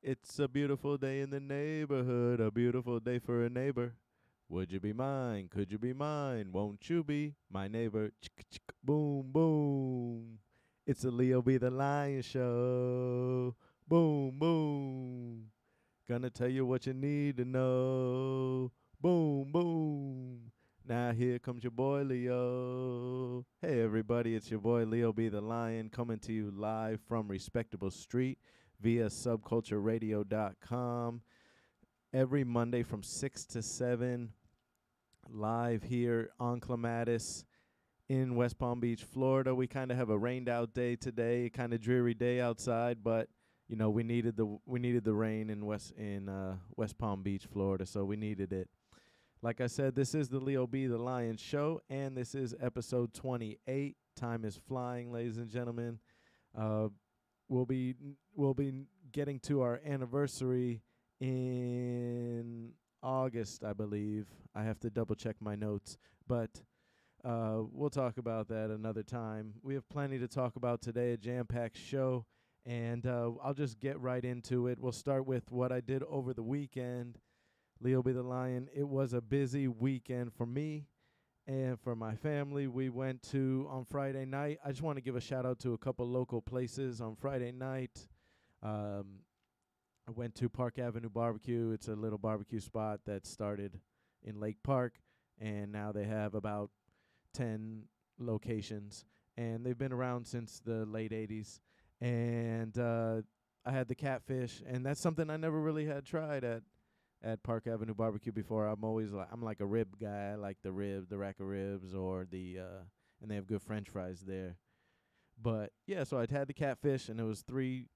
It's a beautiful day in the neighborhood, a beautiful day for a neighbor. Would you be mine? Could you be mine? Won't you be my neighbor? Chick, chick, boom, boom. It's a Leo Be the Lion show. Boom, boom. Gonna tell you what you need to know. Boom, boom. Now here comes your boy Leo. Hey everybody, it's your boy Leo Be the Lion coming to you live from Respectable Street via subcultureradio.com every Monday from 6 to 7 live here on Clematis in West Palm Beach, Florida. We kind of have a rained out day today, kind of dreary day outside, but you know, we needed the rain in West Palm Beach, Florida, so we needed it. Like I said, this is the Leo B. the Lion show, and this is episode 28. Time is flying, ladies and gentlemen. We'll be getting to our anniversary in August, I believe. I have to double check my notes, but we'll talk about that another time. We have plenty to talk about today, a jam-packed show, and I'll just get right into it. We'll start with what I did over the weekend. Leo Be the Lion. It was a busy weekend for me and for my family. We went to, on Friday night, I just want to give a shout out to a couple local places. On Friday night, I went to Park Avenue Barbecue. It's a little barbecue spot that started in Lake Park, and now they have about 10 locations, and they've been around since the late 80s. And I had the catfish, and that's something I never really had tried at Park Avenue Barbecue before. I'm like a rib guy. I like the rack of ribs, or and they have good French fries there. But yeah, so I'd had the catfish, and it was three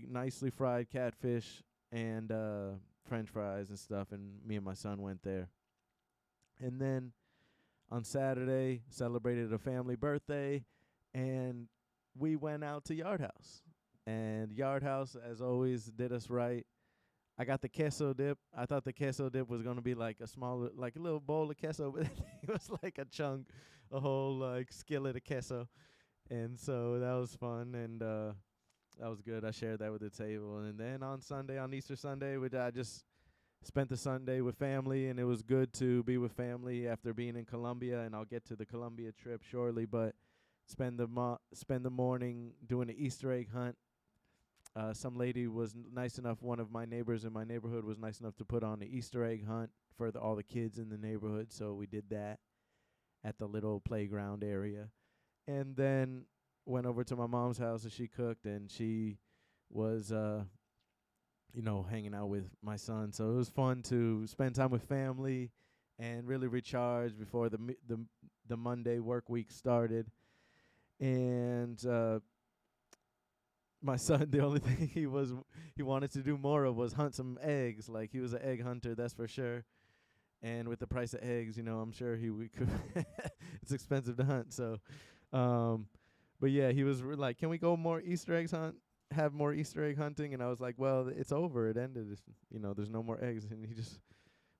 nicely fried catfish and French fries and stuff. And me and my son went there. And then on Saturday, celebrated a family birthday, and we went out to Yard House. And Yard House, as always, did us right. I got the queso dip. I thought the queso dip was going to be like a little bowl of queso, but it was like a chunk, a whole like skillet of queso. And so that was fun, and that was good. I shared that with the table. And then on Easter Sunday, I just spent the Sunday with family, and it was good to be with family after being in Colombia, and I'll get to the Colombia trip shortly, but spend the morning doing an Easter egg hunt. Some lady was nice enough, one of my neighbors in my neighborhood was nice enough to put on an Easter egg hunt for all the kids in the neighborhood, so we did that at the little playground area. And then went over to my mom's house, and she cooked, and she was, hanging out with my son. So it was fun to spend time with family and really recharge before the Monday work week started. And my son, the only thing he wanted to do more of was hunt some eggs. Like, he was an egg hunter, that's for sure. And with the price of eggs, I'm sure we could. It's expensive to hunt. So, but yeah, he was like, "Can we go more Easter eggs hunt? Have more Easter egg hunting?" And I was like, "Well, it's over. It ended. There's no more eggs." And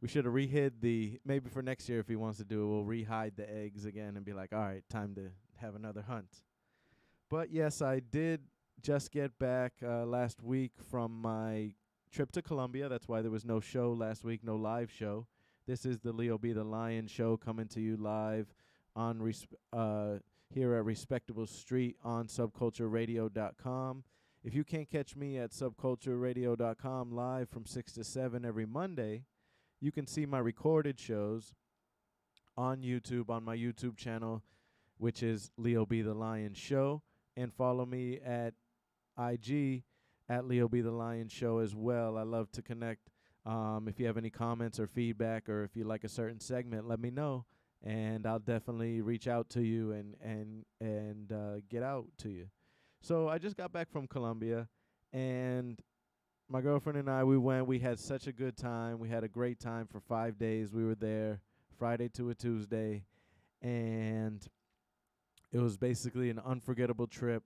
we should have rehid maybe for next year if he wants to do it. We'll rehide the eggs again and be like, "All right, time to have another hunt." But yes, I did just get back last week from my trip to Colombia. That's why there was no show last week, no live show. This is the Leo Be the Lion show coming to you live on here at Respectable Street on subcultureradio.com. If you can't catch me at subcultureradio.com live from 6 to 7 every Monday, you can see my recorded shows on YouTube, on my YouTube channel, which is Leo Be the Lion Show, and follow me at IG at Leo Be the Lion Show as well. I love to connect. If you have any comments or feedback, or if you like a certain segment, let me know, and I'll definitely reach out to you and get out to you. So I just got back from Colombia, and my girlfriend and I, we had such a good time. We had a great time for 5 days. We were there Friday to a Tuesday, and it was basically an unforgettable trip.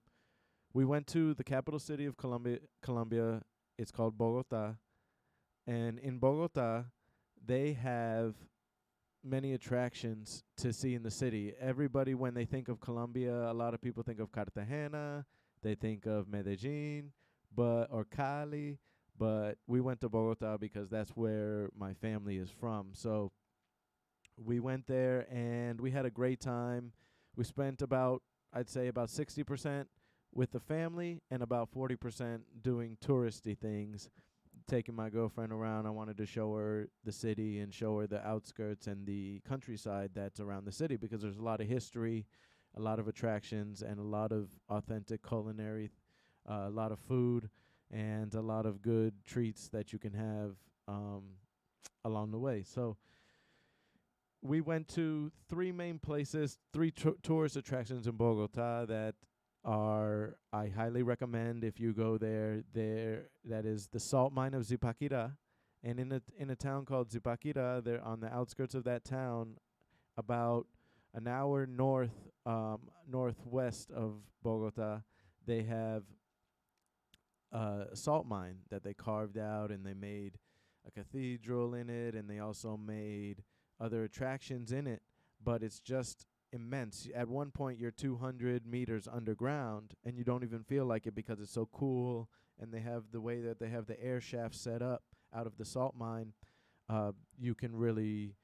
We went to the capital city of Colombia. It's called Bogotá. And in Bogotá, they have many attractions to see in the city. Everybody, when they think of Colombia, a lot of people think of Cartagena, they think of Medellin, or Cali, but we went to Bogota because that's where my family is from. So we went there and we had a great time. We spent about, I'd say, about 60% with the family and about 40% doing touristy things, taking my girlfriend around. I wanted to show her the city and show her the outskirts and the countryside that's around the city, because there's a lot of history, a lot of attractions, and a lot of authentic culinary, a lot of food, and a lot of good treats that you can have along the way. So we went to three main places, three tourist attractions in Bogota that I highly recommend if you go there. That is the salt mine of Zipaquirá, and in a town called Zipaquirá, they're on the outskirts of that town, about an hour northwest of Bogota. They have a salt mine that they carved out, and they made a cathedral in it, and they also made other attractions in it, but it's just immense. At one point, you're 200 meters underground, and you don't even feel like it because it's so cool, and they have the way that they have the air shaft set up out of the salt mine. You can really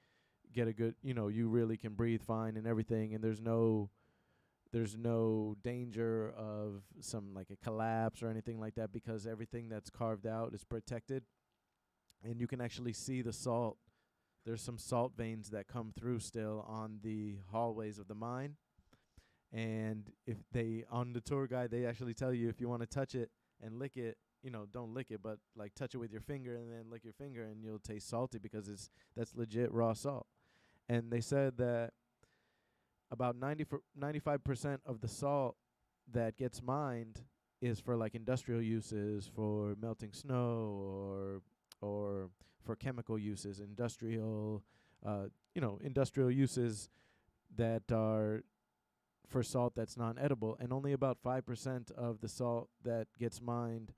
get a good, you really can breathe fine and everything, and there's no danger of some like a collapse or anything like that, because everything that's carved out is protected, and you can actually see the salt. There's some salt veins that come through still on the hallways of the mine. And if on the tour guide, they actually tell you if you want to touch it and lick it, don't lick it, but like touch it with your finger and then lick your finger, and you'll taste salty because that's legit raw salt. And they said that about 95% of the salt that gets mined is for like industrial uses, for melting snow, or for chemical uses, industrial uses that are for salt that's non-edible, and only about 5% of the salt that gets mined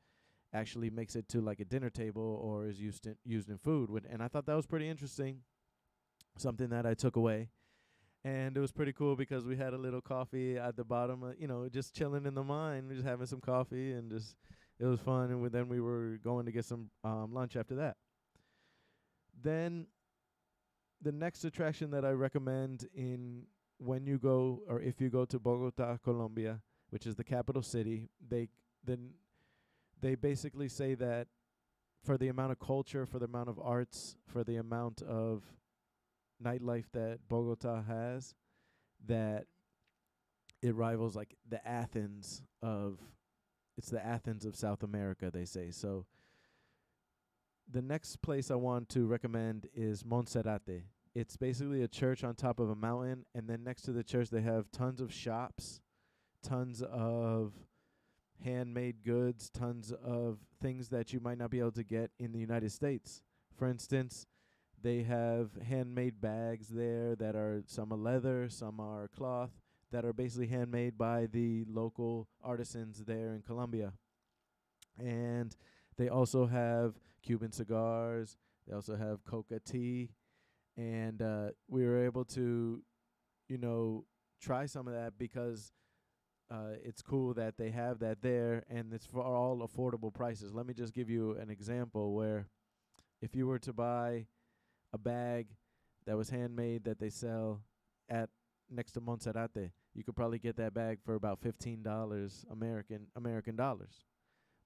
actually makes it to like a dinner table or is used in food. And I thought that was pretty interesting, something that I took away. And it was pretty cool because we had a little coffee at the bottom, just chilling in the mine, just having some coffee, and it was fun. And then we were going to get some lunch after that. Then the next attraction that I recommend when you go, or if you go to Bogotá, Colombia, which is the capital city, they basically say that for the amount of culture, for the amount of arts, for the amount of nightlife that Bogota has, that it rivals like the Athens of South America, they say. So the next place I want to recommend is Monserrate. It's basically a church on top of a mountain, and then next to the church they have tons of shops, tons of handmade goods, tons of things that you might not be able to get in the United States. For instance, they have handmade bags there that are, some are leather, some are cloth, that are basically handmade by the local artisans there in Colombia. And they also have Cuban cigars. They also have coca tea. And we were able to, try some of that because it's cool that they have that there, and it's for all affordable prices. Let me just give you an example where if you were to buy a bag that was handmade that they sell at next to Monserrate, you could probably get that bag for about $15 American dollars.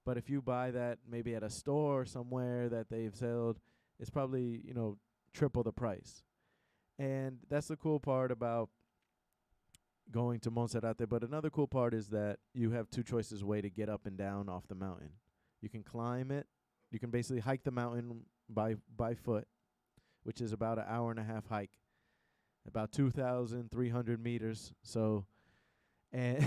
But if you buy that maybe at a store somewhere that they've sold, it's probably, triple the price. And that's the cool part about going to Monserrate. But another cool part is that you have two choices way to get up and down off the mountain. You can climb it. You can basically hike the mountain by foot, which is about an hour and a half hike, about 2,300 meters. So, and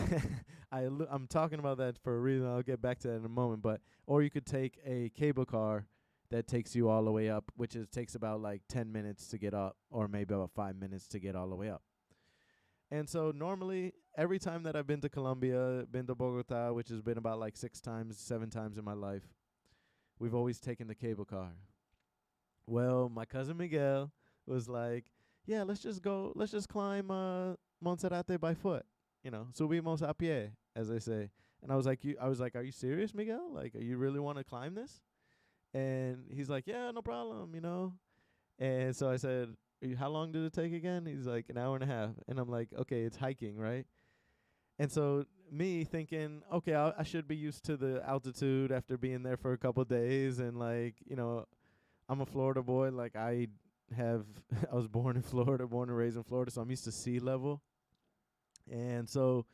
I'm talking about that for a reason. I'll get back to that in a moment. Or you could take a cable car that takes you all the way up, which takes about like 10 minutes to get up, or maybe about 5 minutes to get all the way up. And so normally, every time that I've been to Colombia, been to Bogota, which has been about like 7 times in my life, we've always taken the cable car. Well, my cousin Miguel was like, yeah, let's just climb Monserrate by foot, subimos a pie, as they say. And I was like, are you serious, Miguel? Like, you really want to climb this? And he's like, yeah, no problem. And so I said, how long did it take again? He's like, an hour and a half. And I'm like, okay, it's hiking, right? And so me thinking, okay, I should be used to the altitude after being there for a couple days. And like, I'm a Florida boy. Like have, I was born in Florida, born and raised in Florida. So I'm used to sea level. And so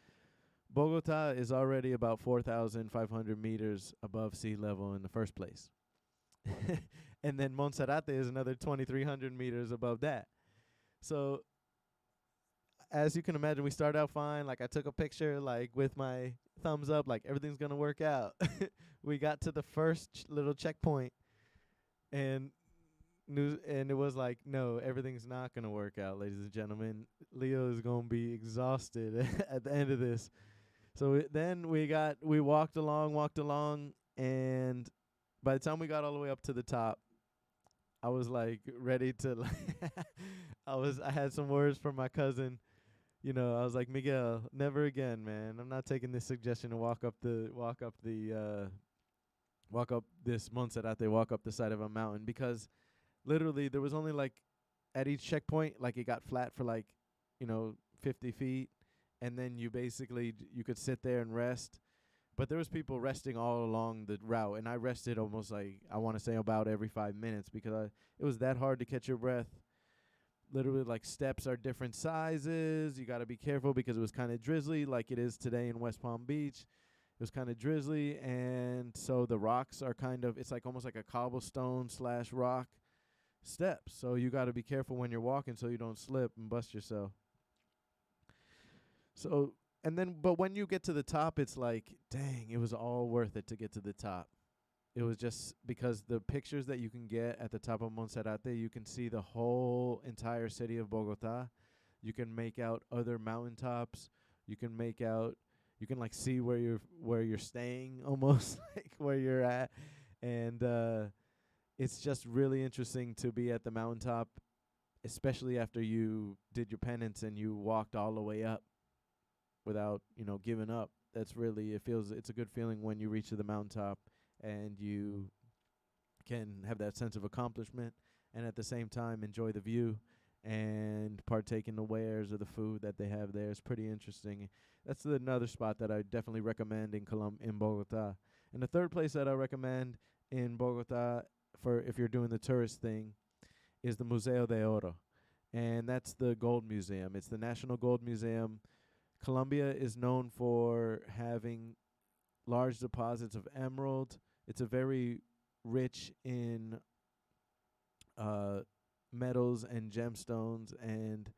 Bogota is already about 4,500 meters above sea level in the first place. And then Monserrate is another 2,300 meters above that. So as you can imagine, we started out fine. Like, I took a picture, like, with my thumbs up, like, everything's going to work out. We got to the first little checkpoint, and it was like, no, everything's not going to work out, ladies and gentlemen. Leo is going to be exhausted at the end of this. So then we walked along, and by the time we got all the way up to the top, I was like ready to I had some words from my cousin. I was like, Miguel, never again, man. I'm not taking this suggestion to walk up this Monserrate, walk up the side of a mountain, because literally there was only like at each checkpoint, like, it got flat for like 50 feet, and then you basically you could sit there and rest. But there was people resting all along the route, and I rested almost, like, I want to say about every 5 minutes, because it was that hard to catch your breath. Literally, like, steps are different sizes. You got to be careful because it was kind of drizzly, like it is today in West Palm Beach. It was kind of drizzly, and so the rocks are it's like almost like a cobblestone / rock steps. So you got to be careful when you're walking so you don't slip and bust yourself. So, but when you get to the top, it's like, dang, it was all worth it to get to the top. It was just because the pictures that you can get at the top of Monserrate, you can see the whole entire city of Bogotá. You can make out other mountaintops. You can like see where you're staying, almost like where you're at. And it's just really interesting to be at the mountaintop, especially after you did your penance and you walked all the way up without, giving up. It's a good feeling when you reach to the mountaintop and you can have that sense of accomplishment and at the same time enjoy the view and partake in the wares or the food that they have there. It's pretty interesting. That's another spot that I definitely recommend in Bogotá. And the third place that I recommend in Bogotá for if you're doing the tourist thing is the Museo de Oro. And that's the gold museum. It's the National Gold Museum. Colombia is known for having large deposits of emerald. It's a very rich in metals and gemstones, and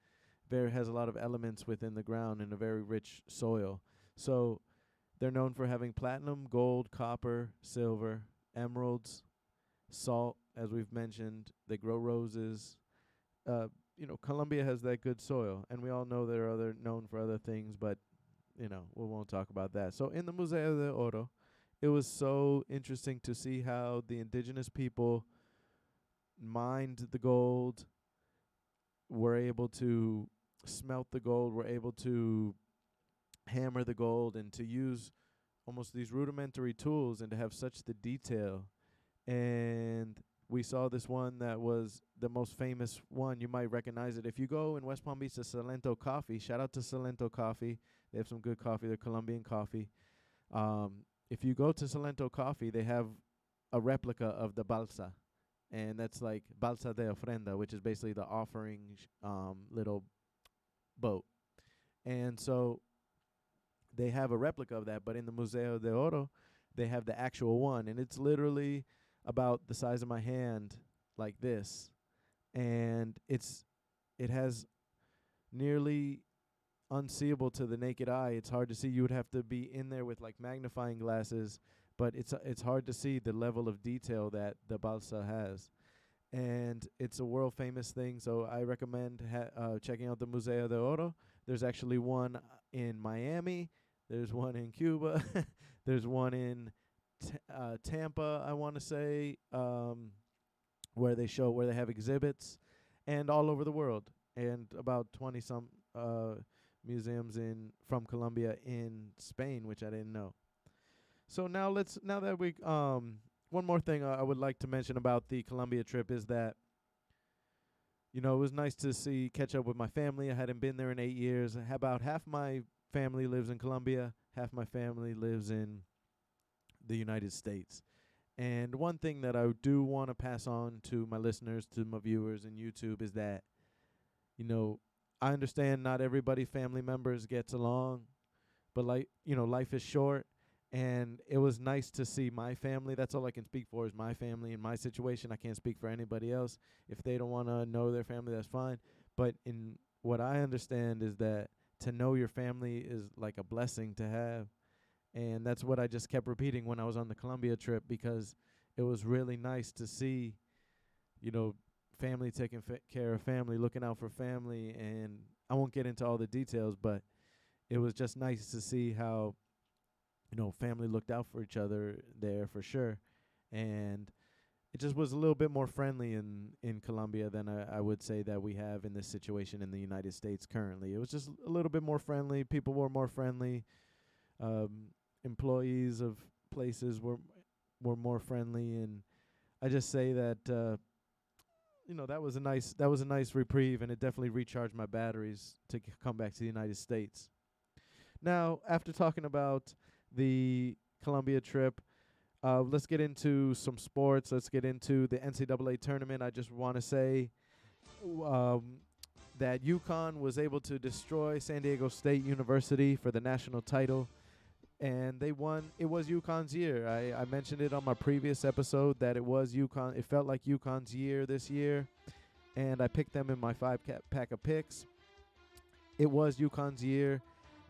has a lot of elements within the ground and a very rich soil. So they're known for having platinum, gold, copper, silver, emeralds, salt, as we've mentioned. They grow roses. Colombia has that good soil, and we all know they're known for other things, but we won't talk about that. So in the Museo de Oro, it was so interesting to see how the indigenous people mined the gold, were able to smelt the gold, were able to hammer the gold, and to use almost these rudimentary tools and to have such the detail. And we saw this one that was the most famous one. You might recognize it. If you go in West Palm Beach to Salento Coffee, shout out to Salento Coffee. They have some good coffee. They're Colombian coffee. If you go to Salento Coffee, they have a replica of the balsa. And that's like balsa de ofrenda, which is basically the offering little boat. And so they have a replica of that, but in the Museo de Oro, they have the actual one. And it's literally about the size of my hand, like this. And it has nearly unseeable to the naked eye. It's hard to see. You would have to be in there with like magnifying glasses, but it's hard to see the level of detail that the balsa has. And it's a world famous thing, so I recommend checking out the Museo de Oro. There's actually one in Miami. There's one in Cuba. There's one in Tampa, I want to say, where they have exhibits, and all over the world, and about 20 some museums from Colombia in Spain, which I didn't know. So now that we one more thing I would like to mention about the Colombia trip is that it was nice to catch up with my family. I hadn't been there in 8 years. About half my family lives in Colombia, half my family lives in the United States. And one thing that I do want to pass on to my listeners, to my viewers in YouTube, is that, I understand not everybody family members gets along, but life is short. And it was nice to see my family. That's all I can speak for is my family and my situation. I can't speak for anybody else. If they don't want to know their family, that's fine. But in what I understand is that to know your family is like a blessing to have. And that's what I just kept repeating when I was on the Colombia trip, because it was really nice to see, family taking care of family, looking out for family. And I won't get into all the details, but it was just nice to see how, family looked out for each other there for sure. And it just was a little bit more friendly in Colombia than I would say that we have in this situation in the United States currently. It was just a little bit more friendly. People were more friendly. Employees of places were more friendly, and I just say that that was a nice reprieve, and it definitely recharged my batteries to come back to the United States. Now, after talking about the Colombia trip, let's get into some sports. Let's get into the NCAA tournament. I just want to say that UConn was able to destroy San Diego State University for the national title, and they won. It was UConn's year. I mentioned it on my previous episode that it was UConn. It felt like UConn's year this year, and I picked them in my pack of picks. It was UConn's year.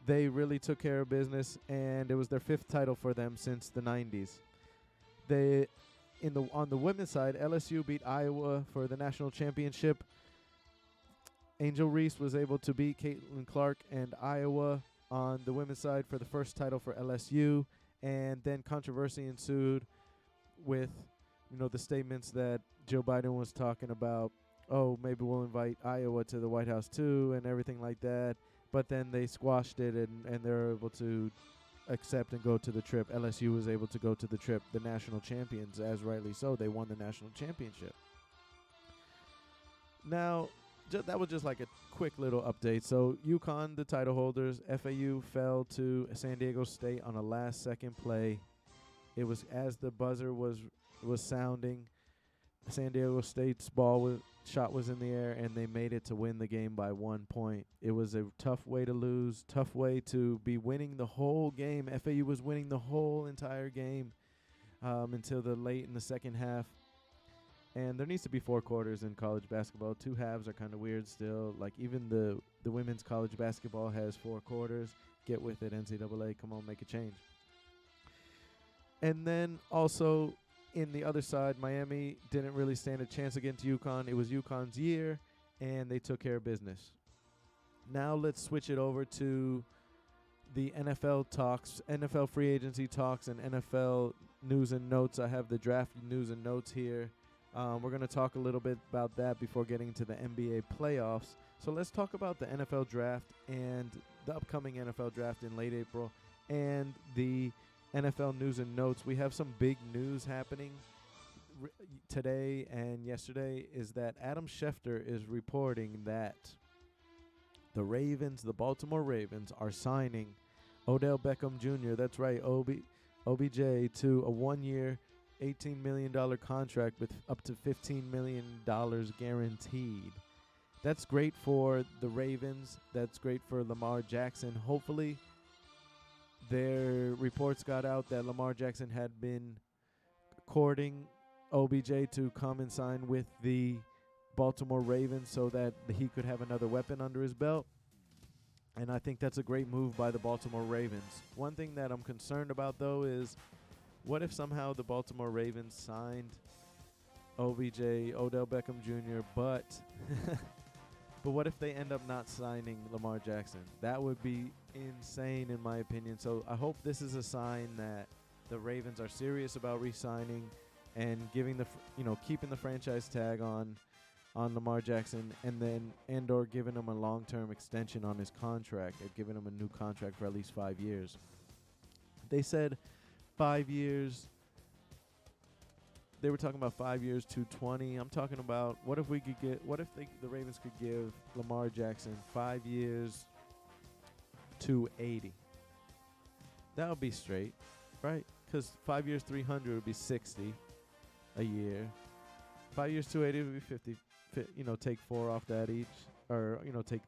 They really took care of business, and it was their 5th title for them since the 90s. On the women's side, LSU beat Iowa for the national championship. Angel Reese was able to beat Caitlin Clark and Iowa on the women's side for the first title for LSU, and then controversy ensued with, the statements that Joe Biden was talking about. Oh, maybe we'll invite Iowa to the White House too, and everything like that. But then they squashed it, and they were able to accept and go to the trip. LSU was able to go to the trip. The national champions, as rightly so, they won the national championship. Now, that was just like a quick little update. So UConn, the title holders, FAU fell to San Diego State on a last-second play. It was as the buzzer was sounding. San Diego State's shot was in the air, and they made it to win the game by 1 point. It was a tough way to lose, tough way to be winning the whole game. FAU was winning the whole entire game until the late in the second half. And there needs to be 4 quarters in college basketball. 2 halves are kind of weird still. Like, even the women's college basketball has 4 quarters. Get with it, NCAA. Come on, make a change. And then also, in the other side, Miami didn't really stand a chance against UConn. It was UConn's year, and they took care of business. Now let's switch it over to the NFL talks, NFL free agency talks, and NFL news and notes. I have the draft news and notes here. We're going to talk a little bit about that before getting to the NBA playoffs. So let's talk about the NFL draft and the upcoming NFL draft in late April and the NFL news and notes. We have some big news happening today and yesterday, is that Adam Schefter is reporting that the Baltimore Ravens, are signing Odell Beckham Jr., that's right, OBJ, to a 1-year, $18 million contract with up to $15 million guaranteed. That's great for the Ravens. That's great for Lamar Jackson. Hopefully, their reports got out that Lamar Jackson had been courting OBJ to come and sign with the Baltimore Ravens so that he could have another weapon under his belt. And I think that's a great move by the Baltimore Ravens. One thing that I'm concerned about, though, is what if somehow the Baltimore Ravens signed OBJ, Odell Beckham Jr., but what if they end up not signing Lamar Jackson? That would be insane, in my opinion. So I hope this is a sign that the Ravens are serious about re-signing and giving keeping the franchise tag on Lamar Jackson, and/or giving him a long-term extension on his contract, or giving him a new contract for at least 5 years. They said 5 years. They were talking about 5 years, 220. I'm talking about what if the Ravens could give Lamar Jackson 5 years, 280. That would be straight, right? Because 5 years, 300 would be 60 a year. 5 years, 280 would be 50. Take 4 off that each, or take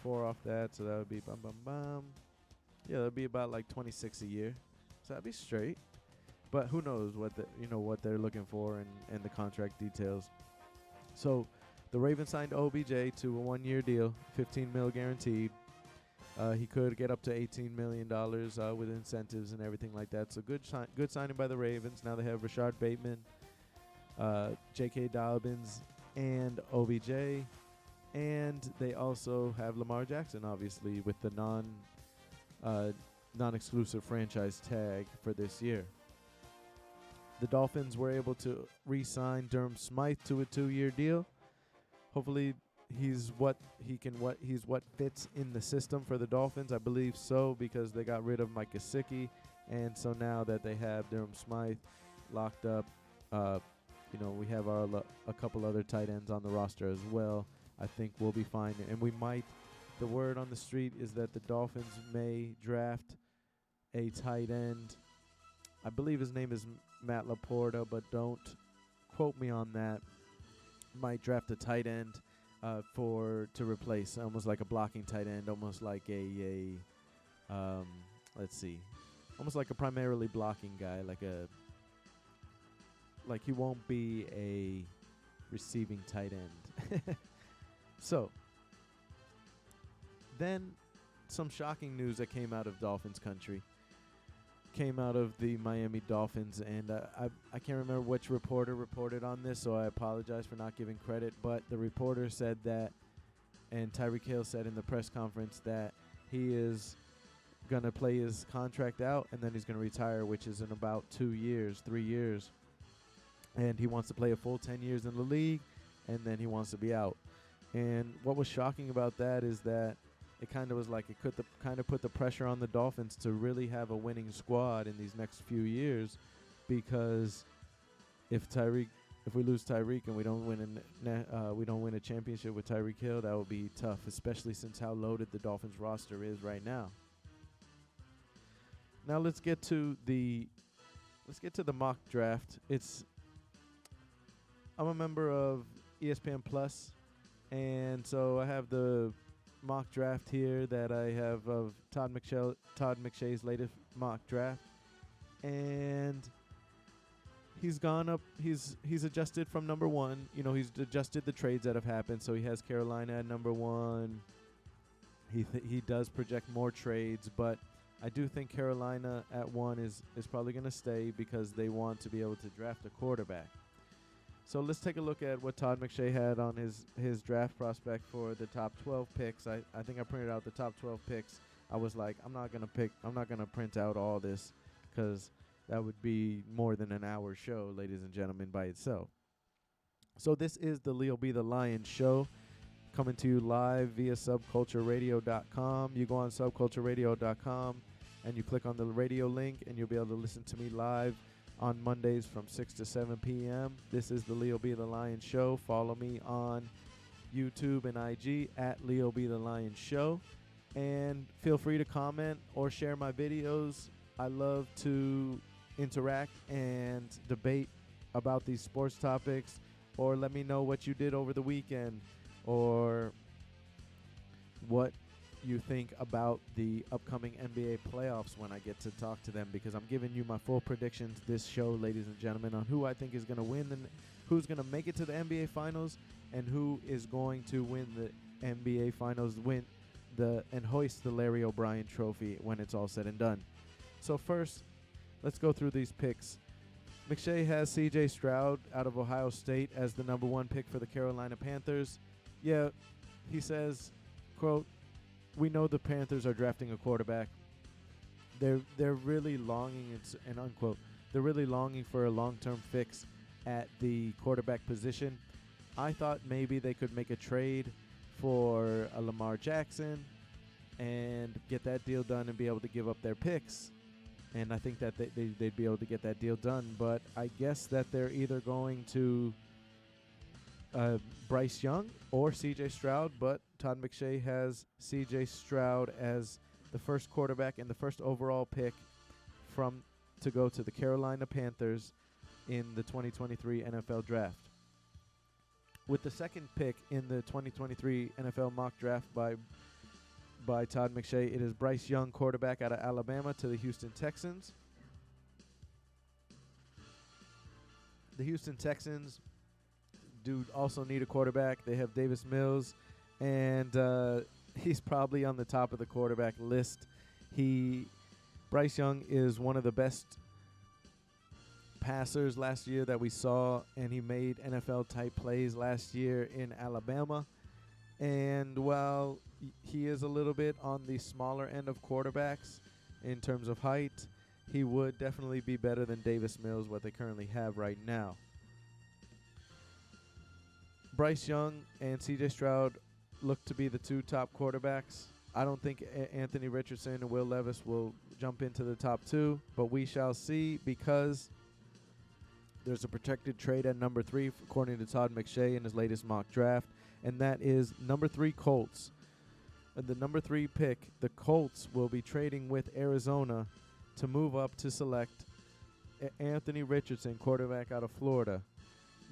4 off that. So that would be bum bum bum. Yeah, that'd be about like 26 a year. So that'd be straight. But who knows what they're looking for and the contract details. So the Ravens signed OBJ to a 1-year deal, $15 million guaranteed. He could get up to $18 million with incentives and everything like that. So good signing by the Ravens. Now they have Rashard Bateman, J.K. Dobbins, and OBJ. And they also have Lamar Jackson, obviously, with the non-exclusive franchise tag for this year. The Dolphins were able to re-sign Durham Smythe to a 2-year deal. Hopefully, he's what fits in the system for the Dolphins. I believe so, because they got rid of Mike Gesicki, and so now that they have Durham Smythe locked up, we have a couple other tight ends on the roster as well. I think we'll be fine, and the word on the street is that the Dolphins may draft a tight end. I believe his name is Matt Laporta, but don't quote me on that. Might draft a tight end to replace, almost like a blocking tight end, almost like almost like a primarily blocking guy, like he won't be a receiving tight end. So then some shocking news that came out of Dolphins country. Came out of the Miami Dolphins, and I can't remember which reporter reported on this, so I apologize for not giving credit, but the reporter said that, and Tyreek Hill said in the press conference that he is going to play his contract out, and then he's going to retire, which is in about 3 years. And he wants to play a full 10 years in the league, and then he wants to be out. And what was shocking about that is that it kind of was like it could put the pressure on the Dolphins to really have a winning squad in these next few years, because if we lose Tyreek and we don't win a championship with Tyreek Hill, that would be tough, especially since how loaded the Dolphins roster is right now. Now let's get to the mock draft. I'm a member of ESPN Plus, and so I have the mock draft here that I have of Todd McShay's latest mock draft, and he's gone up. He's adjusted from number 1. He's adjusted the trades that have happened. So he has Carolina at number 1. He does project more trades, but I do think Carolina at 1 is probably going to stay because they want to be able to draft a quarterback. So let's take a look at what Todd McShay had on his draft prospect for the top 12 picks. I think I printed out the top 12 picks. I was like, I'm not gonna print out all this because that would be more than an hour show, ladies and gentlemen, by itself. So this is the Leo B. the Lion show, coming to you live via subcultureradio.com. You go on subcultureradio.com and you click on the radio link, and you'll be able to listen to me live on Mondays from 6 to 7 p.m. This is the Leo B. the Lion Show. Follow me on YouTube and IG at Leo B. the Lion Show. And feel free to comment or share my videos. I love to interact and debate about these sports topics, or let me know what you did over the weekend, or what you think about the upcoming NBA playoffs when I get to talk to them, because I'm giving you my full predictions this show, ladies and gentlemen, on who I think is going to win, who's going to make it to the NBA Finals, and who is going to win the NBA Finals, and hoist the Larry O'Brien Trophy when it's all said and done. So first, let's go through these picks. McShay has C.J. Stroud out of Ohio State as the number 1 pick for the Carolina Panthers. Yeah, he says, quote, "We know the Panthers are drafting a quarterback. They're really longing," and unquote, "they're really longing for a long-term fix at the quarterback position. I thought maybe they could make a trade for a Lamar Jackson, and get that deal done and be able to give up their picks. And I think that they'd be able to get that deal done. But I guess that they're either going to Bryce Young or C.J. Stroud, but Todd McShay has C.J. Stroud as the first quarterback and the first overall pick to go to the Carolina Panthers in the 2023 NFL Draft. With the second pick in the 2023 NFL mock draft by Todd McShay, it is Bryce Young, quarterback out of Alabama, to the Houston Texans. The Houston Texans do also need a quarterback. They have Davis Mills, and he's probably on the top of the quarterback list. Bryce Young is one of the best passers last year that we saw, and he made NFL-type plays last year in Alabama. And while he is a little bit on the smaller end of quarterbacks in terms of height, he would definitely be better than Davis Mills, what they currently have right now. Bryce Young and C.J. Stroud look to be the two top quarterbacks. I don't think Anthony Richardson and Will Levis will jump into the top two, but we shall see, because there's a protected trade at number 3, according to Todd McShay in his latest mock draft, and that is number 3 Colts. The number 3 pick, the Colts will be trading with Arizona to move up to select Anthony Richardson, quarterback out of Florida.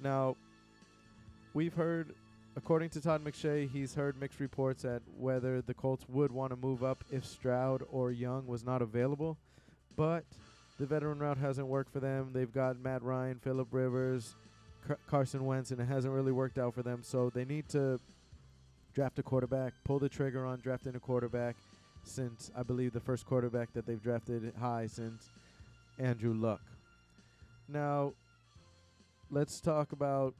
Now, we've heard, according to Todd McShay, he's heard mixed reports at whether the Colts would want to move up if Stroud or Young was not available, but the veteran route hasn't worked for them. They've got Matt Ryan, Phillip Rivers, Carson Wentz, and it hasn't really worked out for them, so they need to draft a quarterback, pull the trigger on drafting a quarterback, since I believe the first quarterback that they've drafted high since Andrew Luck. Now, let's talk about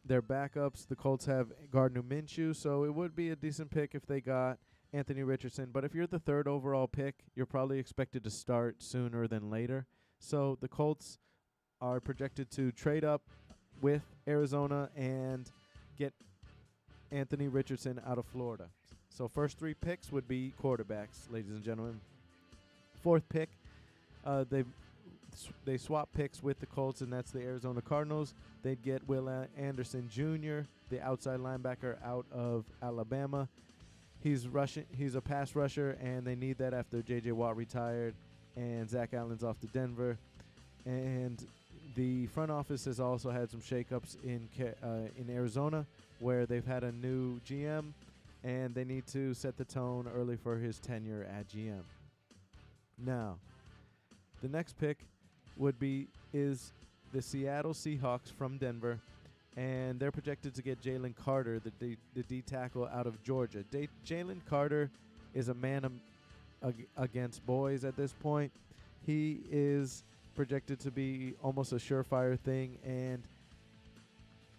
their backups. The Colts have Gardner Minshew, so it would be a decent pick if they got Anthony Richardson. But if you're the third overall pick, you're probably expected to start sooner than later. So the Colts are projected to trade up with Arizona and get Anthony Richardson out of Florida. So first 3 picks would be quarterbacks, ladies and gentlemen. Fourth pick, they swap picks with the Colts, and that's the Arizona Cardinals. They'd get Will Anderson Jr., the outside linebacker out of Alabama. He's a pass rusher, and they need that after J.J. Watt retired and Zach Allen's off to Denver. And the front office has also had some shakeups in Arizona, where they've had a new GM, and they need to set the tone early for his tenure at GM. Now, the next pick is the Seattle Seahawks from Denver, and they're projected to get Jalen Carter, the D tackle out of Georgia. Jalen Carter is a man against boys at this point. He is projected to be almost a surefire thing, and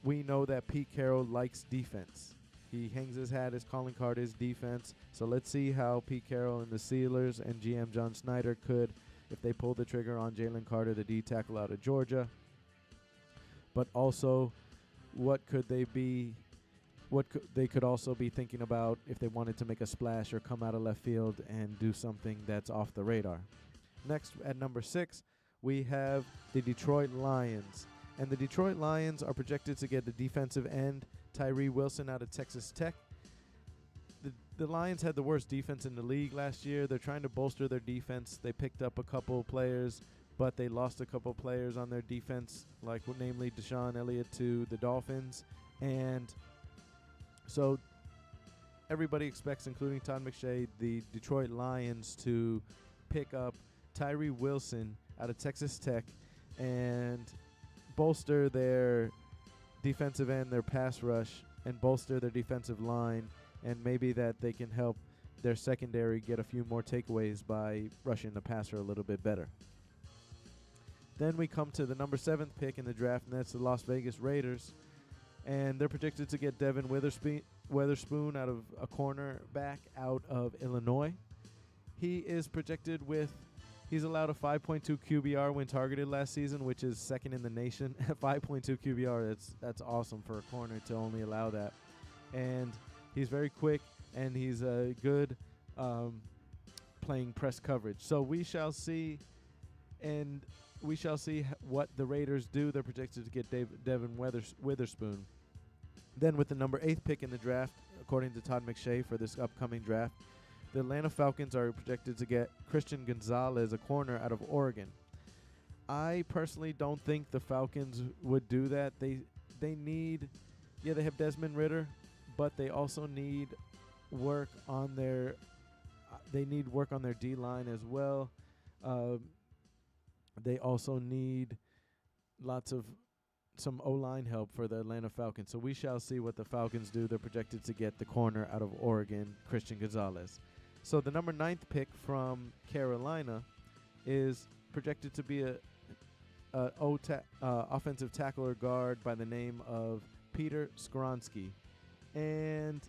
we know that Pete Carroll likes defense. He hangs his hat as calling card is defense. So let's see how Pete Carroll and the Steelers and GM John Snyder could, if they pull the trigger on Jalen Carter, the D tackle out of Georgia. But also, what could they be? They could also be thinking about if they wanted to make a splash or come out of left field and do something that's off the radar. Next, at number 6, we have the Detroit Lions. And the Detroit Lions are projected to get the defensive end, Tyree Wilson, out of Texas Tech. The Lions had the worst defense in the league last year. They're trying to bolster their defense. They picked up a couple players, but they lost a couple players on their defense, like namely Deshaun Elliott to the Dolphins. And so everybody expects, including Todd McShay, the Detroit Lions to pick up Tyree Wilson out of Texas Tech and bolster their defensive end, their pass rush, and bolster their defensive line, and maybe that they can help their secondary get a few more takeaways by rushing the passer a little bit better. Then we come to the number 7th pick in the draft, and that's the Las Vegas Raiders. And they're projected to get Devin Witherspoon out of a cornerback out of Illinois. He is projected he's allowed a 5.2 QBR when targeted last season, which is second in the nation. 5.2 QBR, that's awesome for a corner to only allow that. And he's very quick, and he's a good playing press coverage. So we shall see, and we shall see what the Raiders do. They're projected to get Devin Witherspoon. Then with the number 8th pick in the draft, according to Todd McShays for this upcoming draft, the Atlanta Falcons are projected to get Christian Gonzalez, a corner out of Oregon. I personally don't think the Falcons would do that. They need, they have Desmond Ridder, but they also need work on their D-line as well. They also need some O-line help for the Atlanta Falcons. So we shall see what the Falcons do. They're projected to get the corner out of Oregon, Christian Gonzalez. So the number 9th pick from Carolina is projected to be a offensive tackle or guard by the name of Peter Skoronski. And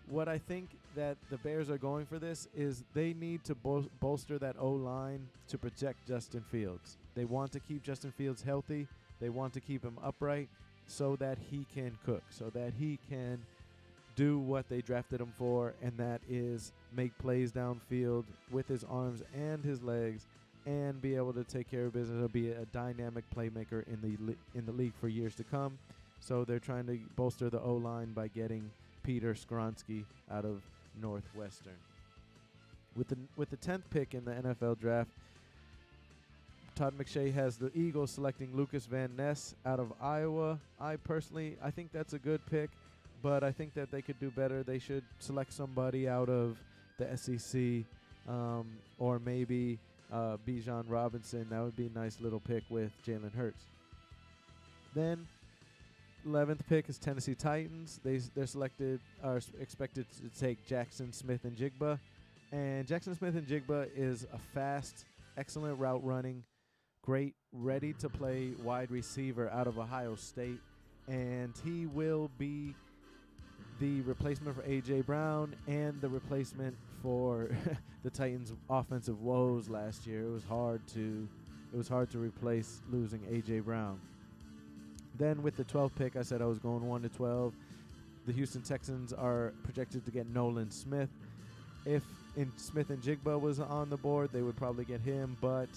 what I think that the Bears are going for this is they need to bolster that O-line to protect Justin Fields. They want to keep Justin Fields healthy. They want to keep him upright so that he can cook, so that he can do what they drafted him for, and that is make plays downfield with his arms and his legs and be able to take care of business or be a dynamic playmaker in the league for years to come. So they're trying to bolster the O-line by getting Peter Skoronski out of Northwestern. With the 10th pick in the NFL draft, Todd McShays has the Eagles selecting Lucas Van Ness out of Iowa. I think that's a good pick, but I think that they could do better. They should select somebody out of the SEC, or maybe Bijan Robinson. That would be a nice little pick with Jalen Hurts. Then 11th pick is Tennessee Titans. Are expected to take Jackson Smith-Njigba. And Jackson Smith-Njigba is a fast, excellent route running, great, ready-to-play wide receiver out of Ohio State. And he will be the replacement for A.J. Brown and the replacement for the Titans' offensive woes last year. It was hard to replace losing A.J. Brown. Then with the 12th pick, I said I was going 1 to 12. The Houston Texans are projected to get Nolan Smith. If Smith-Njigba was on the board, they would probably get him, but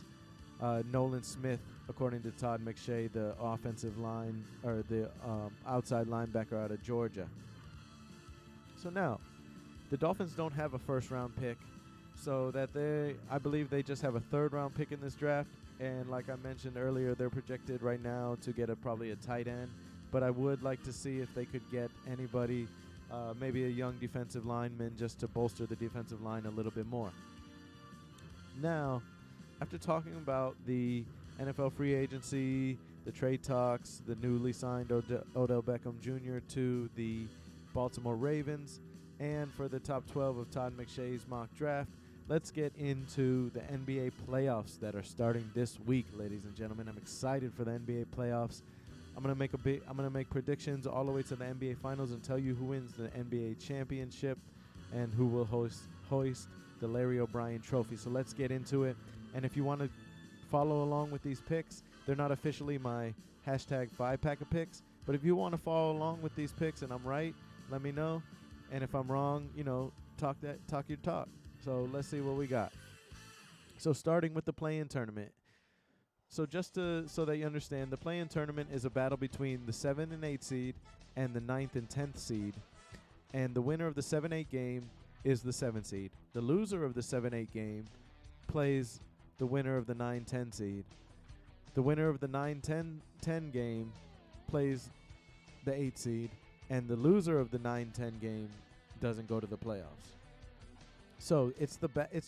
Nolan Smith, according to Todd McShays, the offensive line or the outside linebacker out of Georgia. So now, the Dolphins don't have a first-round pick, so that I believe they just have a third-round pick in this draft. And like I mentioned earlier, they're projected right now to get probably a tight end. But I would like to see if they could get anybody, maybe a young defensive lineman, just to bolster the defensive line a little bit more. Now, after talking about the NFL free agency, the trade talks, the newly signed Odell Beckham Jr. to the Baltimore Ravens, and for the top 12 of Todd McShays' mock draft, let's get into the NBA playoffs that are starting this week, ladies and gentlemen. I'm excited for the NBA playoffs. I'm gonna make predictions all the way to the NBA Finals and tell you who wins the NBA championship and who will hoist the Larry O'Brien Trophy. So let's get into it. And if you want to follow along with these picks, they're not officially my hashtag 5-pack of picks. But if you want to follow along with these picks and I'm right, let me know. And if I'm wrong, talk your talk. So let's see what we got. So starting with the play-in tournament. So so that you understand, the play-in tournament is a battle between the 7 and 8 seed and the 9th and 10th seed. And the winner of the 7-8 game is the 7 seed. The loser of the 7-8 game plays the winner of the 9-10 seed. The winner of the 9-10 game plays the 8 seed. And the loser of the 9-10 game doesn't go to the playoffs. So it's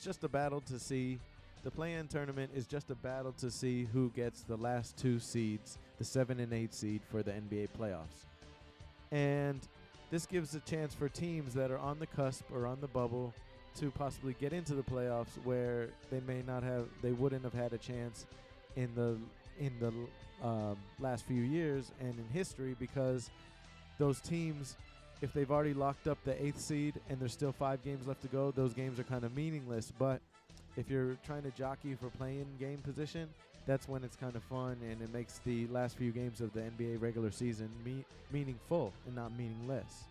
just a battle to see. The play-in tournament is just a battle to see who gets the last 2 seeds, the 7 and 8 seed for the NBA playoffs. And this gives a chance for teams that are on the cusp or on the bubble to possibly get into the playoffs where they wouldn't have had a chance in the last few years and in history, because those teams, if they've already locked up the 8th seed and there's still 5 games left to go, those games are kind of meaningless. But if you're trying to jockey for playing game position, that's when it's kind of fun, and it makes the last few games of the NBA regular season meaningful and not meaningless.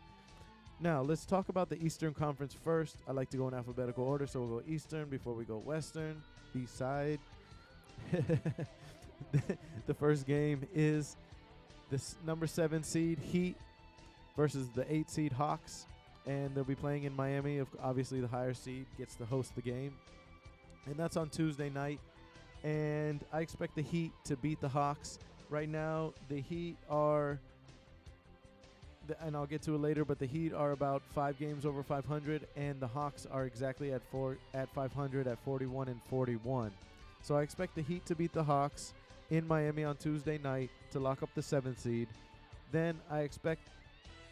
Now, let's talk about the Eastern Conference first. I like to go in alphabetical order, so we'll go Eastern before we go Western. East side. The first game is this number 7 seed Heat versus the 8 seed Hawks, and they'll be playing in Miami. Obviously, the higher seed gets to host the game, and that's on Tuesday night. And I expect the Heat to beat the Hawks. Right now, the Heat are, and I'll get to it later, but the Heat are about 5 games over 500, and the Hawks are exactly at 500 at 41-41. So I expect the Heat to beat the Hawks in Miami on Tuesday night to lock up the 7th seed. Then I expect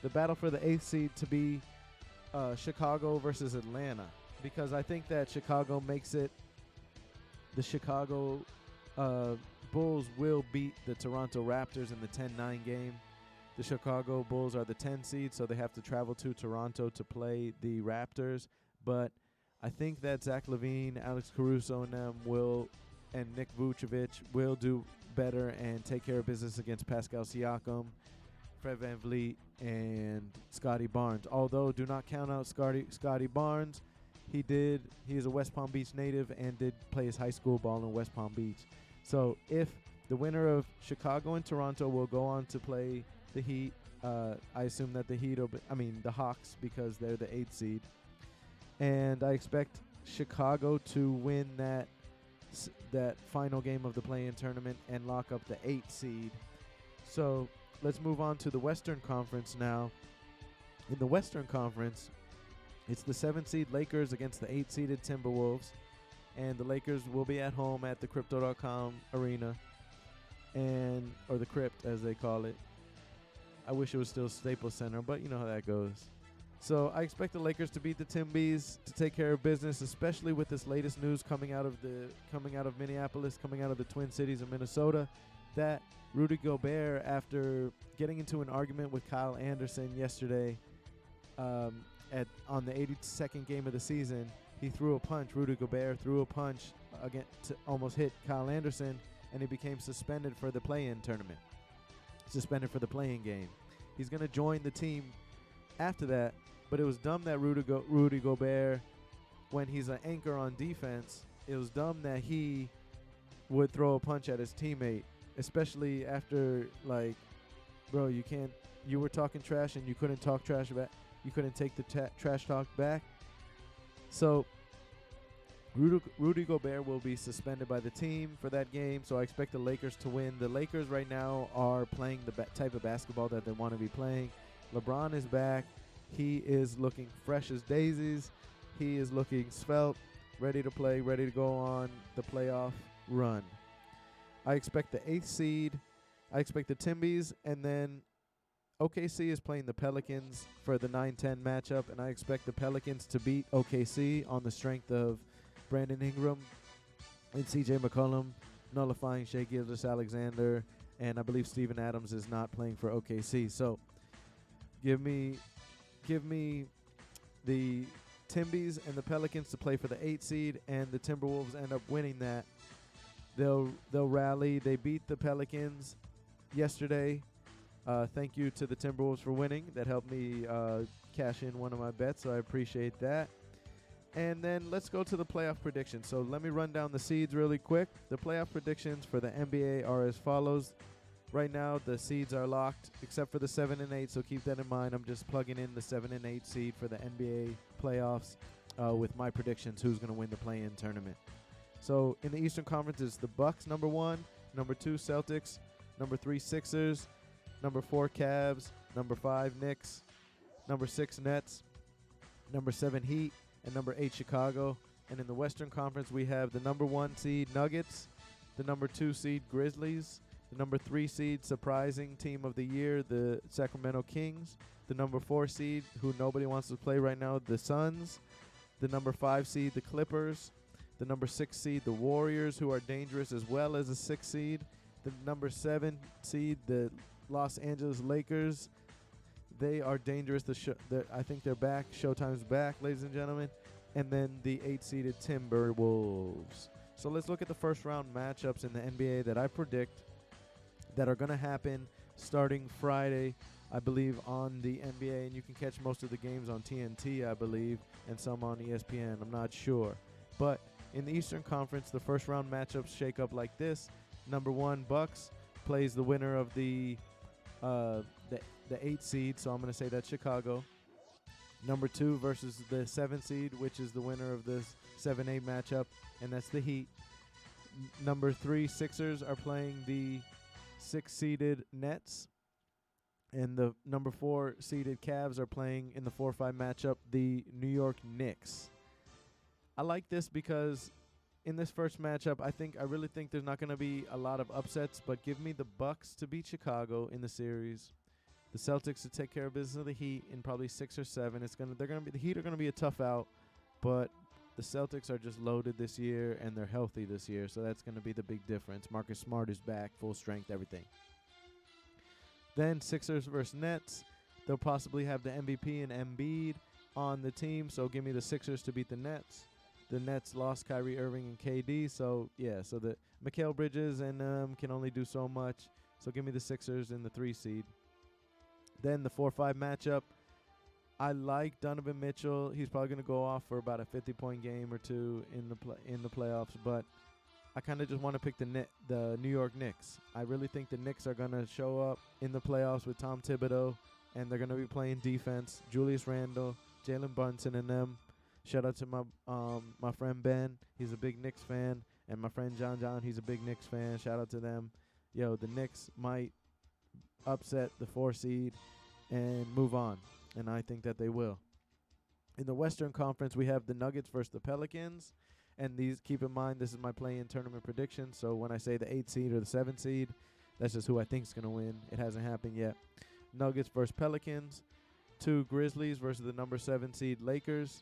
the battle for the 8th seed to be Chicago versus Atlanta, because I think that Chicago makes it. The Chicago Bulls will beat the Toronto Raptors in the 10-9 game. The Chicago Bulls are the 10 seed, so they have to travel to Toronto to play the Raptors. But I think that Zach LaVine, Alex Caruso, and them and Nick Vucevic will do better and take care of business against Pascal Siakam, Fred VanVleet, and Scotty Barnes. Although, do not count out Scotty Barnes. He is a West Palm Beach native and did play his high school ball in West Palm Beach. So if the winner of Chicago and Toronto will go on to play the Heat, I assume that the Hawks, because they're the 8th seed. And I expect Chicago to win that final game of the play-in tournament and lock up the 8th seed. So let's move on to the Western Conference now. In the Western Conference, it's the 7th seed Lakers against the 8th seeded Timberwolves, and the Lakers will be at home at the Crypto.com Arena, or the Crypt as they call it. I wish it was still Staples Center, but you know how that goes. So I expect the Lakers to beat the Timbies, to take care of business, especially with this latest news coming out of Minneapolis, coming out of the Twin Cities of Minnesota, that Rudy Gobert, after getting into an argument with Kyle Anderson yesterday, on the 82nd game of the season, he threw a punch. Rudy Gobert threw a punch again to almost hit Kyle Anderson, and he became suspended for the play-in tournament. Suspended for the play-in game. He's going to join the team after that, but it was dumb that Rudy Gobert, when he's an anchor on defense, it was dumb that he would throw a punch at his teammate, especially after, bro, you were talking trash and you couldn't talk trash back. You couldn't take the trash talk back. So Rudy Gobert will be suspended by the team for that game, so I expect the Lakers to win. The Lakers right now are playing the type of basketball that they want to be playing. LeBron is back. He is looking fresh as daisies. He is looking svelte, ready to play, ready to go on the playoff run. I expect the 8th seed. I expect the Timbies, and then OKC is playing the Pelicans for the 9-10 matchup, and I expect the Pelicans to beat OKC on the strength of Brandon Ingram and CJ McCollum nullifying Shai Gilgeous-Alexander, and I believe Steven Adams is not playing for OKC. So give me the Timbies and the Pelicans to play for the 8th seed, and the Timberwolves end up winning that. They'll rally. They beat the Pelicans yesterday. Thank you to the Timberwolves for winning. That helped me cash in one of my bets, so I appreciate that. And then let's go to the playoff predictions. So let me run down the seeds really quick. The playoff predictions for the NBA are as follows. Right now, the seeds are locked, except for the 7 and 8, so keep that in mind. I'm just plugging in the 7 and 8 seed for the NBA playoffs with my predictions, who's going to win the play-in tournament. So in the Eastern Conference, it's the Bucks, number 1, number 2, Celtics, number 3, Sixers, number 4, Cavs, number 5, Knicks, number 6, Nets, number 7, Heat, and number 8, Chicago. And in the Western Conference, we have the number 1 seed, Nuggets, the number 2 seed, Grizzlies, the number 3 seed, surprising team of the year, the Sacramento Kings, the number 4 seed, who nobody wants to play right now, the Suns, the number 5 seed, the Clippers, the number 6 seed, the Warriors, who are dangerous, as well as a 6 seed, the number 7 seed, the Los Angeles Lakers. They are dangerous. I think they're back. Showtime's back, ladies and gentlemen. And then the 8-seeded Timberwolves. So let's look at the first round matchups in the NBA that I predict that are going to happen starting Friday, I believe, on the NBA, and you can catch most of the games on TNT, I believe, and some on ESPN. I'm not sure. But in the Eastern Conference, the first round matchups shake up like this. Number 1, Bucks plays the winner of the 8 seed, so I'm going to say that's Chicago. Number 2 versus the 7 seed, which is the winner of this 7-8 matchup, and that's the Heat. Number 3, Sixers are playing the 6-seeded Nets, and the number 4 seeded Cavs are playing in the 4-5 matchup the New York Knicks. I like this because in this first matchup, I really think there's not going to be a lot of upsets, but give me the Bucks to beat Chicago in the series, the Celtics to take care of business of the Heat in probably 6 or 7. The Heat are going to be a tough out, but the Celtics are just loaded this year and they're healthy this year, so that's going to be the big difference. Marcus Smart is back, full strength, everything. Then Sixers versus Nets. They'll possibly have the MVP and Embiid on the team, so give me the Sixers to beat the Nets. The Nets lost Kyrie Irving and KD, so the Mikal Bridges and can only do so much, so give me the Sixers in the 3 seed. Then the 4-5 matchup, I like Donovan Mitchell. He's probably going to go off for about a 50-point game or two in the playoffs, but I kind of just want to pick the New York Knicks. I really think the Knicks are going to show up in the playoffs with Tom Thibodeau, and they're going to be playing defense. Julius Randle, Jalen Brunson, and them. Shout out to my friend Ben. He's a big Knicks fan, and my friend John. He's a big Knicks fan. Shout out to them. The Knicks might upset the 4 seed and move on, and I think that they will. In the Western Conference, we have the Nuggets versus the Pelicans, and these, keep in mind, this is my play-in tournament prediction, so when I say the 8 seed or the 7 seed, that's just who I think is going to win. It hasn't happened yet. Nuggets versus Pelicans, 2 Grizzlies versus the number 7 seed Lakers,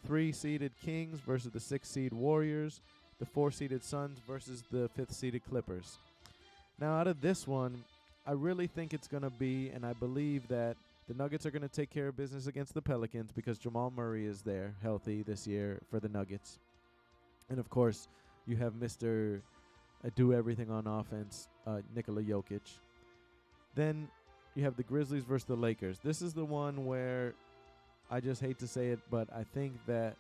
3 seeded Kings versus the 6 seed Warriors, the 4 seeded Suns versus the 5th seeded Clippers. Now, out of this one, I really think it's going to be, and I believe that the Nuggets are going to take care of business against the Pelicans because Jamal Murray is there, healthy this year for the Nuggets. And, of course, you have Mr. Do everything on offense, Nikola Jokic. Then you have the Grizzlies versus the Lakers. This is the one where I just hate to say it, but I think that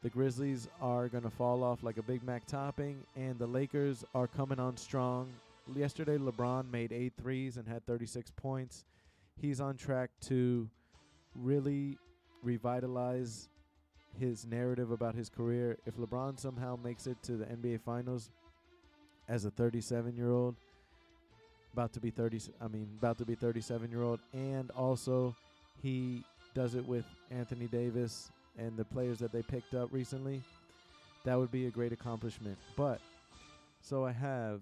the Grizzlies are going to fall off like a Big Mac topping, and the Lakers are coming on strong. Yesterday, LeBron made 8 threes and had 36 points. He's on track to really revitalize his narrative about his career. If LeBron somehow makes it to the NBA Finals as a 37-year-old, about to be 37-year-old, and also he does it with Anthony Davis and the players that they picked up recently, that would be a great accomplishment. But so I have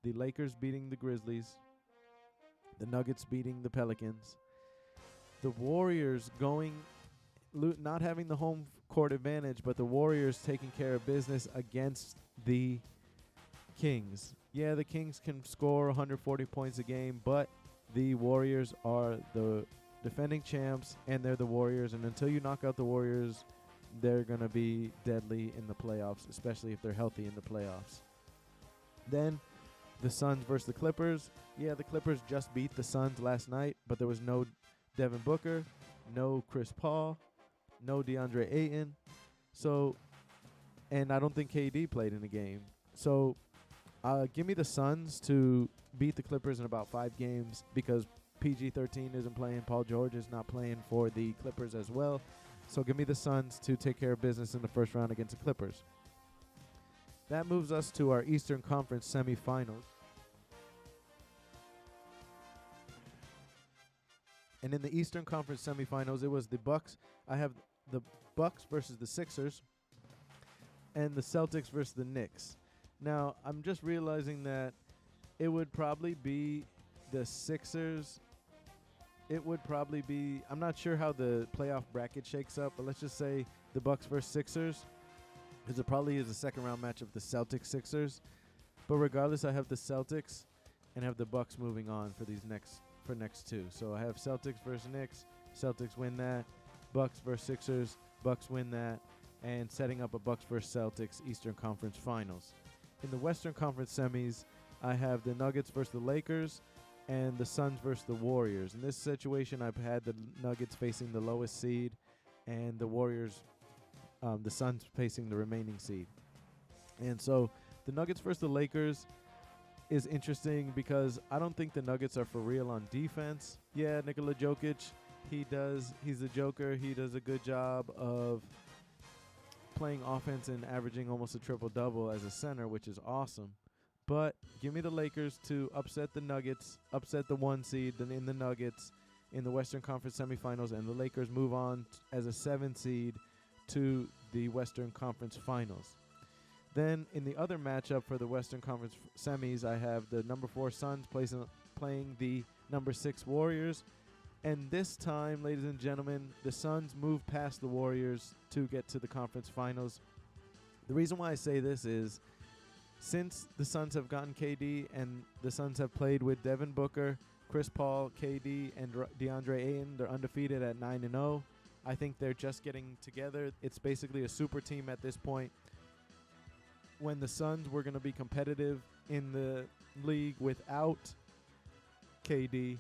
the Lakers beating the Grizzlies, the Nuggets beating the Pelicans, the Warriors not having the home court advantage, but the Warriors taking care of business against the Kings. Yeah, the Kings can score 140 points a game, but the Warriors are the defending champs, and they're the Warriors, and until you knock out the Warriors, they're going to be deadly in the playoffs, especially if they're healthy in the playoffs. Then the Suns versus the Clippers. Yeah, the Clippers just beat the Suns last night, but there was no Devin Booker, no Chris Paul, no DeAndre Ayton. So, and I don't think KD played in the game. So, give me the Suns to beat the Clippers in about 5 games because PG-13 isn't playing. Paul George is not playing for the Clippers as well. So give me the Suns to take care of business in the first round against the Clippers. That moves us to our Eastern Conference semifinals. And in the Eastern Conference semifinals, it was the Bucks. I have the Bucks versus the Sixers and the Celtics versus the Knicks. Now, I'm just realizing that it would probably be the Sixers. It would probably be, I'm not sure how the playoff bracket shakes up, but let's just say the Bucks versus Sixers, because it probably is a second-round matchup, the Celtics-Sixers. But regardless, I have the Celtics and have the Bucks moving on for next 2. So I have Celtics versus Knicks. Celtics win that. Bucks versus Sixers. Bucks win that. And setting up a Bucks versus Celtics Eastern Conference Finals. In the Western Conference semis, I have the Nuggets versus the Lakers. and the Suns versus the Warriors. In this situation, I've had the Nuggets facing the lowest seed, and the Warriors, the Suns facing the remaining seed. And so the Nuggets versus the Lakers is interesting because I don't think the Nuggets are for real on defense. Yeah, Nikola Jokic, he's a joker. He does a good job of playing offense and averaging almost a triple-double as a center, which is awesome. But give me the Lakers to upset the Nuggets, upset the 1 seed in the Nuggets in the Western Conference semifinals, and the Lakers move on as a 7 seed to the Western Conference finals. Then in the other matchup for the Western Conference semis, I have the number 4 Suns playing the number 6 Warriors. And this time, ladies and gentlemen, the Suns move past the Warriors to get to the conference finals. The reason why I say this is since the Suns have gotten KD and the Suns have played with Devin Booker, Chris Paul, KD, and DeAndre Ayton, they're undefeated at 9-0. I think they're just getting together. It's basically a super team at this point. When the Suns were going to be competitive in the league without KD,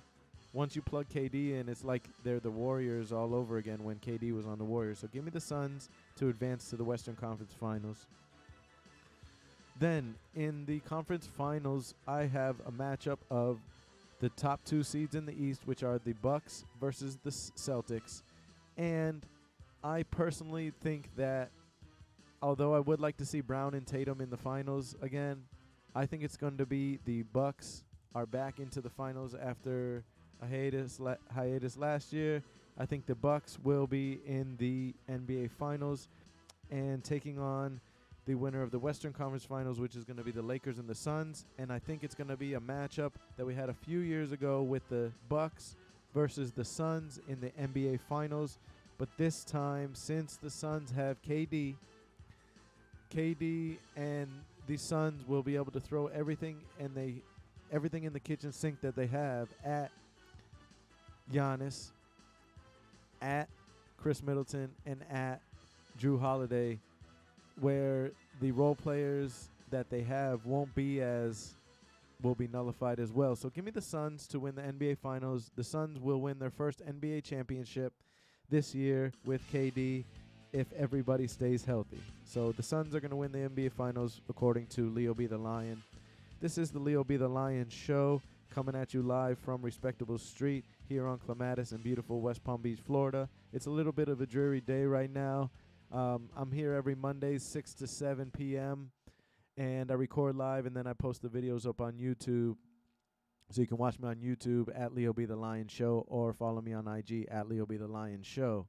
once you plug KD in, it's like they're the Warriors all over again when KD was on the Warriors. So give me the Suns to advance to the Western Conference Finals. Then in the conference finals, I have a matchup of the top 2 seeds in the East, which are the Bucks versus the Celtics. And I personally think that although I would like to see Brown and Tatum in the finals again, I think it's going to be the Bucks are back into the finals after a hiatus last year. I think the Bucks will be in the NBA Finals and taking on the winner of the Western Conference Finals, which is going to be the Lakers and the Suns. And I think it's going to be a matchup that we had a few years ago with the Bucks versus the Suns in the NBA Finals. But this time, since the Suns have KD and the Suns will be able to throw everything in the kitchen sink that they have at Giannis, at Chris Middleton, and at Drew Holiday, where the role players that they have will be nullified as well. So give me the Suns to win the NBA Finals. The Suns will win their first NBA championship this year with KD if everybody stays healthy. So the Suns are going to win the NBA Finals according to Leo B. the Lion. This is the Leo B. the Lion show coming at you live from Respectable Street here on Clematis in beautiful West Palm Beach, Florida. It's a little bit of a dreary day right now. I'm here every Monday, 6 to 7 p.m., and I record live, and then I post the videos up on YouTube. So you can watch me on YouTube at Leo B. the Lion Show or follow me on IG at Leo B. the Lion Show.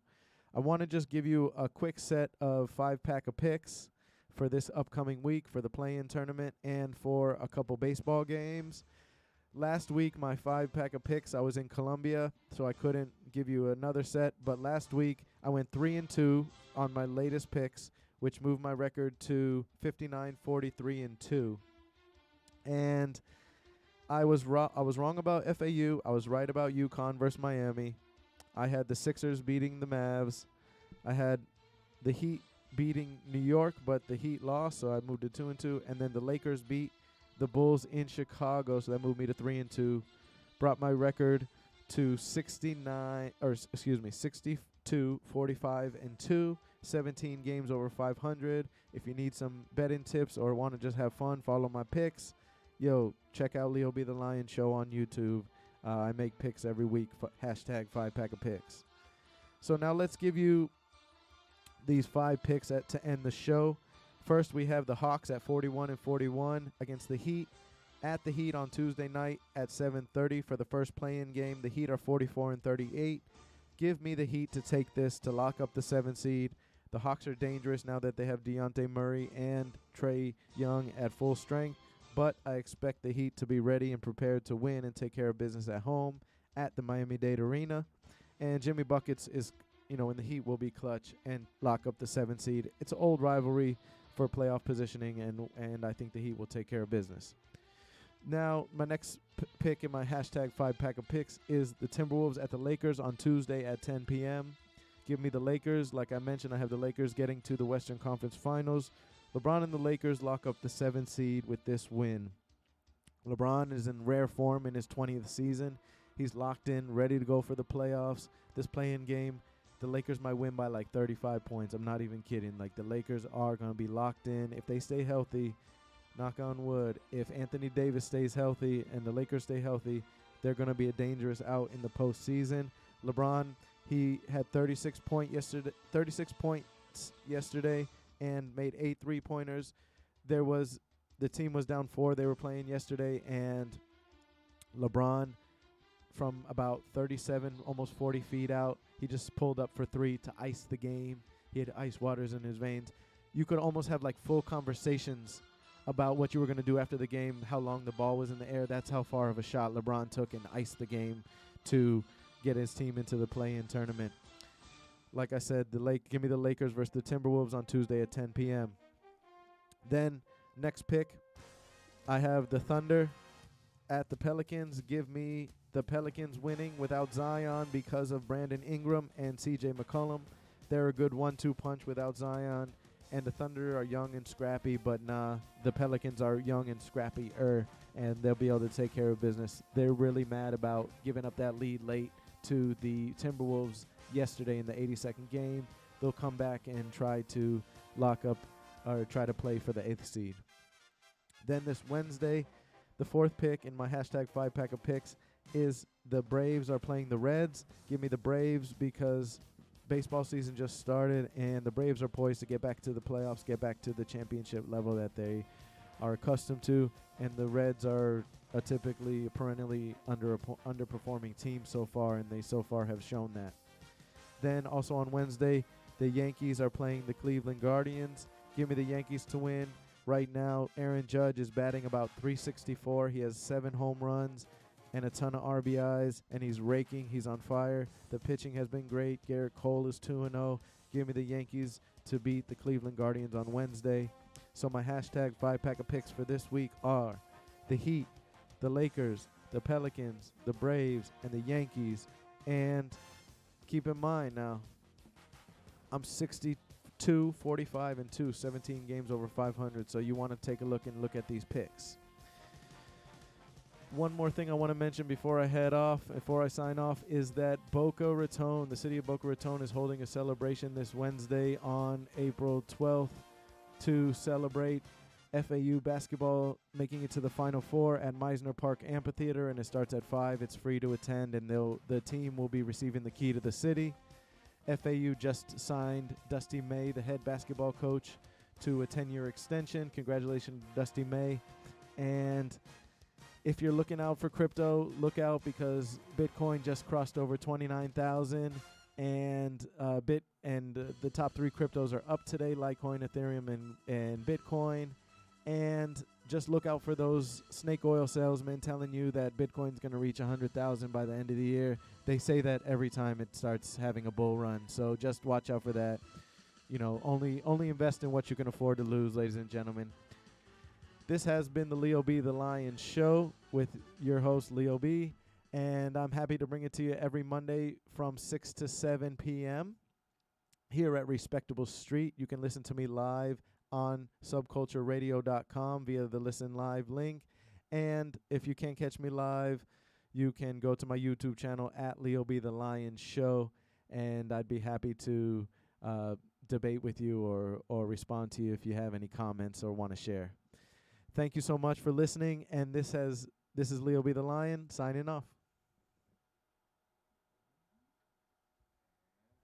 I want to just give you a quick set of 5-pack of picks for this upcoming week for the play-in tournament and for a couple baseball games. Last week, my 5-pack of picks, I was in Colombia, so I couldn't give you another set. But last week, I went 3-2 on my latest picks, which moved my record to 59, 43, and 2. And I was wrong about FAU. I was right about UConn versus Miami. I had the Sixers beating the Mavs. I had the Heat beating New York, but the Heat lost, so I moved to 2-2. And then the Lakers beat the Bulls in Chicago, so that moved me to 3-2. Brought my record to 62, 45, and 2. 17 games over 500. If you need some betting tips or want to just have fun, follow my picks. Check out Leo B. the Lion Show on YouTube. I make picks every week. Hashtag 5-pack of picks. So now let's give you these 5 picks to end the show. First, we have the Hawks at 41-41 against the Heat. At the Heat on Tuesday night at 7:30 for the first play-in game. The Heat are 44-38. Give me the Heat to take this to lock up the 7 seed. The Hawks are dangerous now that they have Dejounte Murray and Trae Young at full strength. But I expect the Heat to be ready and prepared to win and take care of business at home at the Miami-Dade Arena. And Jimmy Buckets is, in the Heat will be clutch and lock up the 7 seed. It's an old rivalry for playoff positioning, and I think the Heat will take care of business. Now, my next pick in my hashtag 5-pack of picks is the Timberwolves at the Lakers on Tuesday at 10 p.m. Give me the Lakers. Like I mentioned, I have the Lakers getting to the Western Conference Finals. LeBron and the Lakers lock up the 7 seed with this win. LeBron is in rare form in his 20th season. He's locked in, ready to go for the playoffs. This play-in game, the Lakers might win by like 35 points. I'm not even kidding. Like, the Lakers are going to be locked in. If they stay healthy, knock on wood, if Anthony Davis stays healthy and the Lakers stay healthy, they're going to be a dangerous out in the postseason. LeBron, he had 36 points yesterday and made 8 3-pointers. The team was down 4. They were playing yesterday, and LeBron, from about 37, almost 40 feet out, he just pulled up for 3 to ice the game. He had ice waters in his veins. You could almost have like full conversations about what you were going to do after the game, how long the ball was in the air. That's how far of a shot LeBron took and iced the game to get his team into the play-in tournament. Like I said, give me the Lakers versus the Timberwolves on Tuesday at 10 p.m. Then, next pick, I have the Thunder at the Pelicans. Give me the Pelicans winning without Zion because of Brandon Ingram and C.J. McCollum. They're a good 1-2 punch without Zion. And the Thunder are young and scrappy, but the Pelicans are young and scrappy-er, and they'll be able to take care of business. They're really mad about giving up that lead late to the Timberwolves yesterday in the 82nd game. They'll come back and try to lock up or try to play for the 8th seed. Then this Wednesday, the 4th pick in my hashtag 5-pack of picks is the Braves are playing the Reds. Give me the Braves because baseball season just started, and the Braves are poised to get back to the playoffs, get back to the championship level that they are accustomed to, and the Reds are a typically perennially underperforming team so far, and they so far have shown that. Then also on Wednesday, the Yankees are playing the Cleveland Guardians. Give me the Yankees to win. Right now, Aaron Judge is batting about .364. He has 7 home runs and a ton of RBIs, and he's raking. He's on fire. The pitching has been great. Garrett Cole is 2-0. Give me the Yankees to beat the Cleveland Guardians on Wednesday. So my hashtag 5-pack of picks for this week are the Heat, the Lakers, the Pelicans, the Braves, and the Yankees. And keep in mind now, I'm 62, 45, and 2, 17 games over 500. So you want to take a look at these picks. One more thing I want to mention before I sign off, is that Boca Raton, the city of Boca Raton, is holding a celebration this Wednesday on April 12th to celebrate FAU basketball making it to the Final Four at Meisner Park Amphitheater, and it starts at 5. It's free to attend, and the team will be receiving the key to the city. FAU just signed Dusty May, the head basketball coach, to a 10-year extension. Congratulations, Dusty May. And if you're looking out for crypto, look out because Bitcoin just crossed over 29,000, and the top 3 cryptos are up today: Litecoin, Ethereum, and Bitcoin. And just look out for those snake oil salesmen telling you that Bitcoin's going to reach 100,000 by the end of the year. They say that every time it starts having a bull run, so just watch out for that. You know, only invest in what you can afford to lose, ladies and gentlemen. This has been the Leo B. the Lion Show with your host, Leo B. And I'm happy to bring it to you every Monday from 6 to 7 p.m. here at Respectable Street. You can listen to me live on subcultureradio.com via the Listen Live link. And if you can't catch me live, you can go to my YouTube channel at Leo B. the Lion Show, and I'd be happy to debate with you or respond to you if you have any comments or want to share. Thank you so much for listening, and this is Leo B. the Lion signing off.